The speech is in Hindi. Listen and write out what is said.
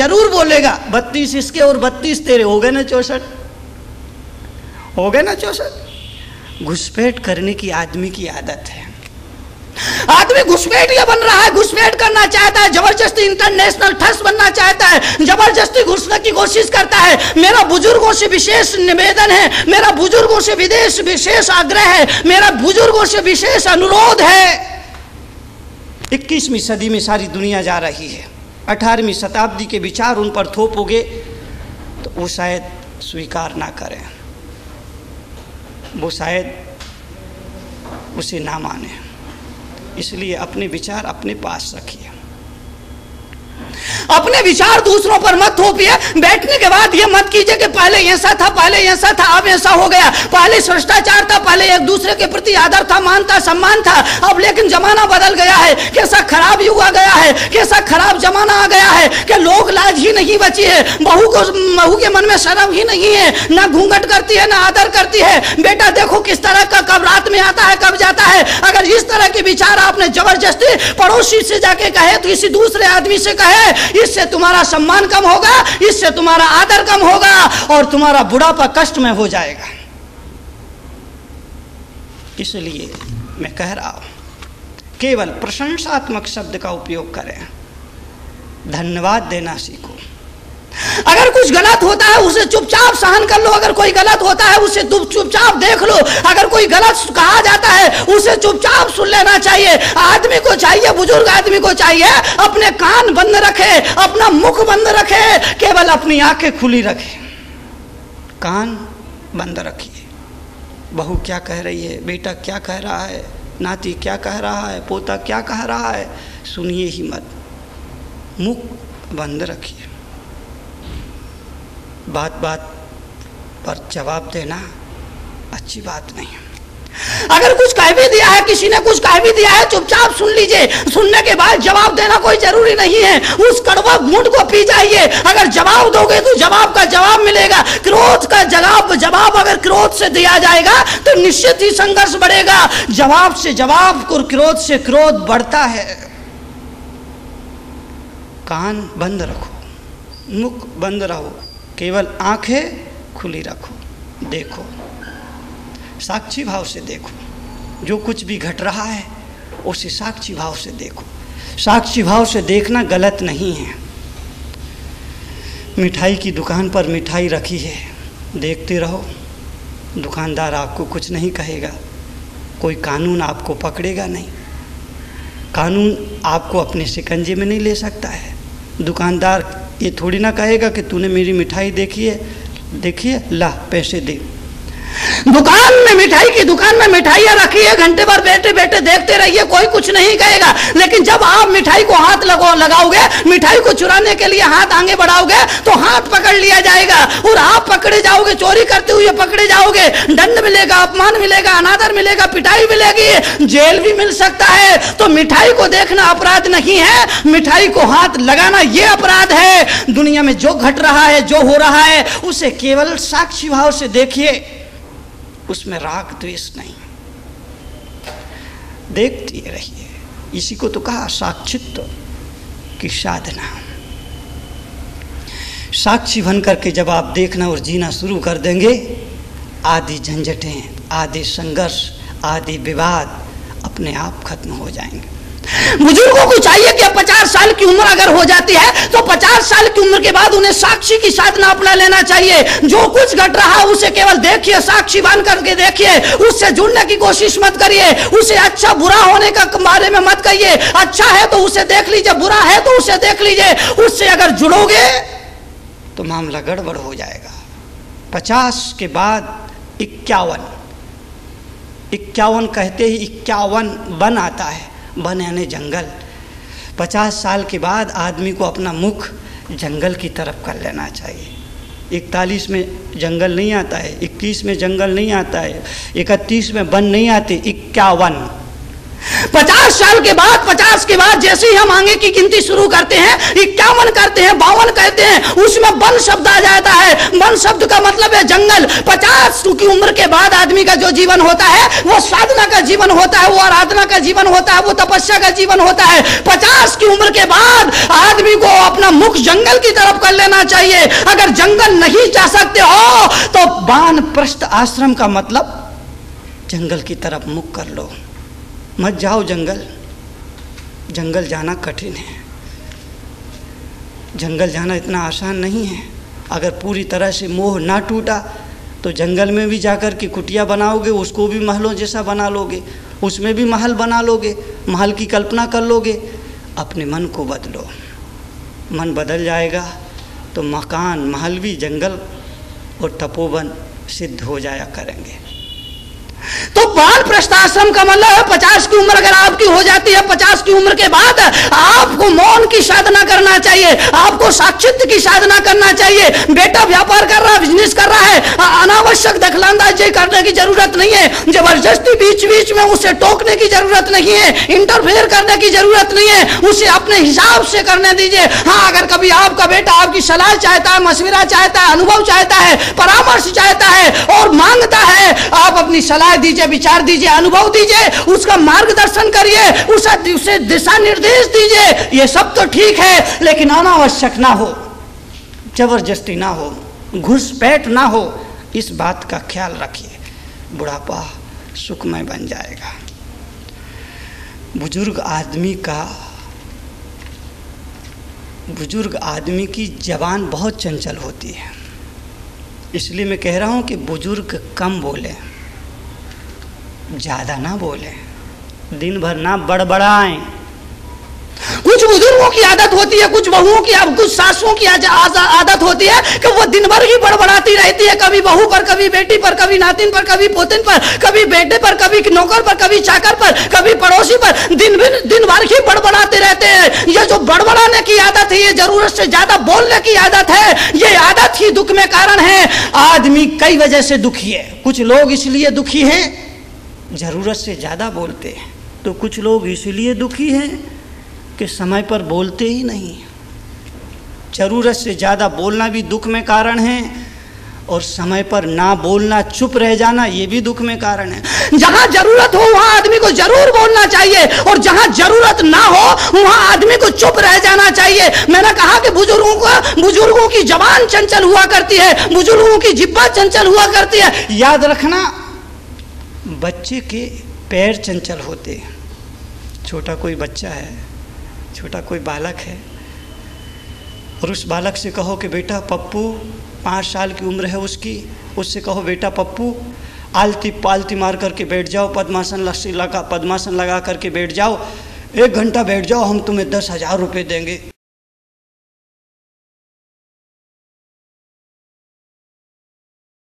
जरूर बोलेगा 32 इसके और 32 तेरे, हो गए ना 64, हो गए ना 64। घुसपैठ करने की आदमी की आदत है। आदमी घुसपैठिया बन रहा है, घुसपैठ करना चाहता है, जबरदस्ती इंटरनेशनल ठस बनना चाहता है, जबरदस्ती घुसने की कोशिश करता है। मेरा बुजुर्गों से विशेष निवेदन है, मेरा बुजुर्गों से विशेष आग्रह है, मेरा बुजुर्गों से विशेष अनुरोध है। 21वीं सदी में सारी दुनिया जा रही है, 18वीं शताब्दी के विचार उन पर थोपोगे तो वो शायद स्वीकार ना करें, वो शायद उसे ना माने। इसलिए अपने विचार अपने पास रखिए, अपने विचार दूसरों पर मत थोपिए। बैठने के बाद ये मत कीजिए कि पहले ऐसा था, पहले ऐसा था, अब ऐसा हो गया, पहले भ्रष्टाचार था, पहले एक दूसरे के प्रति आदर था, मान था, सम्मान था, अब लेकिन जमाना बदल गया है, कैसा खराब युग आ गया है, कैसा खराब जमाना आ गया है कि लोग लाज ही नहीं बची है। बहू के मन में शर्म ही नहीं है, ना घूंघट करती है, ना आदर करती है। बेटा देखो किस तरह का कब रात में आता है, कब जाता है। अगर इस तरह के विचार आपने जबरदस्ती पड़ोसी से जाके कहे तो किसी दूसरे आदमी से कहे, इससे तुम्हारा सम्मान कम होगा, इससे तुम्हारा आदर कम होगा और तुम्हारा बुढ़ापा कष्ट में हो जाएगा। इसलिए मैं कह रहा हूं केवल प्रशंसात्मक शब्द का उपयोग करें, धन्यवाद देना सीखो। अगर कुछ गलत होता है उसे चुपचाप सहन कर लो, अगर कोई गलत होता है उसे चुपचाप देख लो, अगर कोई गलत कहा जाता है उसे चुपचाप सुन लेना चाहिए। आदमी को चाहिए, बुजुर्ग आदमी को चाहिए अपने कान बंद रखे, अपना मुख बंद रखे, केवल अपनी आंखें खुली रखे, कान बंद रखिए। बहू क्या कह रही है, बेटा क्या कह रहा है, नाती क्या कह रहा है, पोता क्या कह रहा है, सुनिए ही मत, मुख बंद रखिए। बात बात पर जवाब देना अच्छी बात नहीं है। अगर कुछ कह भी दिया है, किसी ने कुछ कह भी दिया है, चुपचाप सुन लीजिए। सुनने के बाद जवाब देना कोई जरूरी नहीं है, उस कड़वा घूंट को पी जाइए। अगर जवाब दोगे तो जवाब का जवाब मिलेगा। क्रोध का जवाब अगर क्रोध से दिया जाएगा तो निश्चित ही संघर्ष बढ़ेगा। जवाब से जवाब और क्रोध से क्रोध बढ़ता है। कान बंद रखो, मुख बंद रहो, केवल आंखें खुली रखो, देखो, साक्षी भाव से देखो। जो कुछ भी घट रहा है उसे साक्षी भाव से देखो। साक्षी भाव से देखना गलत नहीं है। मिठाई की दुकान पर मिठाई रखी है, देखते रहो, दुकानदार आपको कुछ नहीं कहेगा, कोई कानून आपको पकड़ेगा नहीं, कानून आपको अपने शिकंजे में नहीं ले सकता है। दुकानदार ये थोड़ी ना कहेगा कि तूने मेरी मिठाई देखिए ला पैसे दे। दुकान में मिठाई की दुकान में मिठाइयाँ रखी है, घंटे भर बैठे बैठे देखते रहिए, कोई कुछ नहीं कहेगा। लेकिन जब आप मिठाई को हाथ लगाओगे, मिठाई को चुराने के लिए हाथ आगे बढ़ाओगे तो हाथ पकड़ लिया जाएगा और आप पकड़े जाओगे, चोरी करते हुए पकड़े जाओगे। दंड मिलेगा, अपमान मिलेगा, अनादर मिलेगा, पिटाई मिलेगी, जेल भी मिल सकता है। तो मिठाई को देखना अपराध नहीं है, मिठाई को हाथ लगाना ये अपराध है। दुनिया में जो घट रहा है, जो हो रहा है, उसे केवल साक्षी भाव से देखिए, उसमें राग द्वेष नहीं, देखते रहिए। इसी को तो कहा साक्षित्व की साधना। साक्षी बन करके जब आप देखना और जीना शुरू कर देंगे, आदि झंझटें, आदि संघर्ष, आदि विवाद अपने आप खत्म हो जाएंगे। बुजुर्गों को चाहिए कि 50 साल की उम्र अगर हो जाती है तो 50 साल की उम्र के बाद उन्हें साक्षी की साधना अपना लेना चाहिए। जो कुछ घट रहा है उसे केवल देखिए, साक्षी बन करके देखिए, उससे जुड़ने की कोशिश मत करिए, उसे अच्छा बुरा होने का बारे में मत कहिए। अच्छा है तो उसे देख लीजिए, बुरा है तो उसे देख लीजिए। उससे अगर जुड़ोगे तो मामला गड़बड़ हो जाएगा। 50 के बाद 51 कहते ही 51 बन आता है, बन यानी जंगल। 50 साल के बाद आदमी को अपना मुख जंगल की तरफ कर लेना चाहिए। 41 में जंगल नहीं आता है, 21 में जंगल नहीं आता है, 31 में वन नहीं आते, 51 50 साल के बाद, 50 के बाद जैसे ही हम आगे की गिनती शुरू करते हैं, 51 करते हैं, 52 कहते हैं, उसमें वन शब्द आ जाता है। वन शब्द का मतलब है जंगल। 50 की उम्र के बाद आदमी का जो जीवन होता है वो साधना का जीवन होता है, वो आराधना का जीवन होता है, वो तपस्या का जीवन होता है। 50 की उम्र के बाद आदमी को अपना मुख जंगल की तरफ कर लेना चाहिए। अगर जंगल नहीं जा सकते हो तो वानप्रस्थ आश्रम का मतलब जंगल की तरफ मुख कर लो। मत जाओ जंगल, जंगल जाना कठिन है, जंगल जाना इतना आसान नहीं है। अगर पूरी तरह से मोह ना टूटा तो जंगल में भी जाकर के कुटिया बनाओगे, उसको भी महलों जैसा बना लोगे, उसमें भी महल बना लोगे, महल की कल्पना कर लोगे। अपने मन को बदलो, मन बदल जाएगा तो मकान, महल भी जंगल और तपोवन सिद्ध हो जाया करेंगे। तो वानप्रस्थ आश्रम का मतलब है 50 की उम्र अगर आपकी हो जाती है, 50 की उम्र के बाद आपको मौन की साधना करना चाहिए, आपको साक्षित्व की साधना करना चाहिए। बेटा व्यापार कर रहा है, बिजनेस कर रहा है, अनावश्यक दखलंदाजी करने की जरूरत नहीं है, जबरदस्ती बीच बीच में उसे टोकने की जरूरत नहीं है, इंटरफेयर करने की जरूरत नहीं है, उसे अपने हिसाब से करने दीजिए। हाँ, अगर कभी आपका बेटा आपकी सलाह चाहता है, मशविरा चाहता है, अनुभव चाहता है, परामर्श चाहता है और मांगता है, आप अपनी सलाह दीजिए, विचार दीजिए, अनुभव दीजिए, उसका मार्गदर्शन करिए, उसे दिशा निर्देश दीजिए। ये सब तो ठीक है, लेकिन अनावश्यक ना हो, जबरदस्ती ना हो, घुसपैठ ना हो। इस बात का ख्याल रखिए, बुढ़ापा सुखमय बन जाएगा। बुजुर्ग आदमी की जबान बहुत चंचल होती है, इसलिए मैं कह रहा हूं कि बुजुर्ग कम बोले, ज़्यादा ना बोले, दिन भर ना बड़बड़ाएं। कुछ बुजुर्गों की आदत होती है, कुछ बहुओं की, कुछ सासुओं की आदत होती है कि वो दिन भर ही बड़बड़ाती रहती है, कभी बहू पर, कभी बेटी पर, कभी नातिन पर, कभी पोतिन पर, कभी बेटे पर, कभी नौकर पर, कभी चाकर पर, कभी पड़ोसी पर, दिन भर ही बड़बड़ाते रहते हैं। ये जो बड़बड़ाने की आदत है, ये जरूरत से ज्यादा बोलने की आदत है, ये आदत ही दुख में कारण है। आदमी कई वजह से दुखी है। कुछ लोग इसलिए दुखी हैं, ज़रूरत से ज़्यादा बोलते हैं, तो कुछ लोग इसलिए दुखी हैं कि समय पर बोलते ही नहीं। ज़रूरत से ज़्यादा बोलना भी दुख में कारण है, और समय पर ना बोलना, चुप रह जाना, ये भी दुख में कारण है। जहाँ जरूरत हो वहाँ आदमी को जरूर बोलना चाहिए, और जहाँ जरूरत ना हो वहाँ आदमी को चुप रह जाना चाहिए। मैंने कहा कि बुजुर्गों की जबान चंचल हुआ करती है, बुजुर्गों की जिह्वा चंचल हुआ करती है। याद रखना, बच्चे के पैर चंचल होते हैं। छोटा कोई बच्चा है, छोटा कोई बालक है, और उस बालक से कहो कि बेटा पप्पू, 5 साल की उम्र है उससे कहो बेटा पप्पू आलती पालती मार करके बैठ जाओ, पद्मासन लगा करके बैठ जाओ, 1 घंटा बैठ जाओ, हम तुम्हें 10,000 रुपये देंगे।